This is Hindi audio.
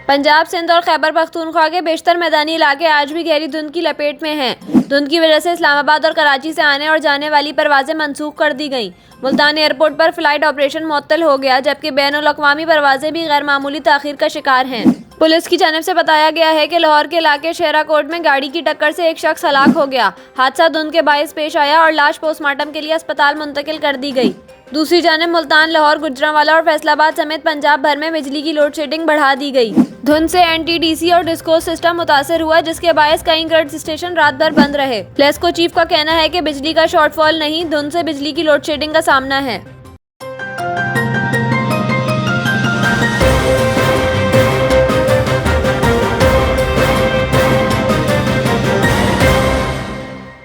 पंजाब, सिंध और खैबर पख्तूनख्वा के बेशतर मैदानी इलाके आज भी गहरी धुंध की लपेट में हैं। धुंध की वजह से इस्लामाबाद और कराची से आने और जाने वाली परवाजें मनसूख कर दी गईं। मुल्तान एयरपोर्ट पर फ्लाइट ऑपरेशन मुअत्तल हो गया, जबकि बैनुल-अक़वामी परवाजें भी गैर मामूली ताख़ीर का शिकार हैं। पुलिस की जानिब से बताया गया है कि लाहौर के इलाके शेरा कोट में गाड़ी की टक्कर से एक शख्स हलाक हो गया। हादसा धुंध के बायस पेश आया और लाश पोस्टमार्टम के लिए अस्पताल मुंतकिल कर दी गई। दूसरी जानिब मुल्तान, लाहौर, गुजरांवाला और फैसलाबाद समेत पंजाब भर में बिजली की लोड शेडिंग बढ़ा दी गई। धुंध से NTDC और डिस्को सिस्टम मुतासर हुआ, जिसके बायस कई ग्रिड स्टेशन रात भर बंद रहे। प्लेस्को चीफ का कहना है कि बिजली का शॉर्टफॉल नहीं, धुंध से बिजली की लोड शेडिंग का सामना है।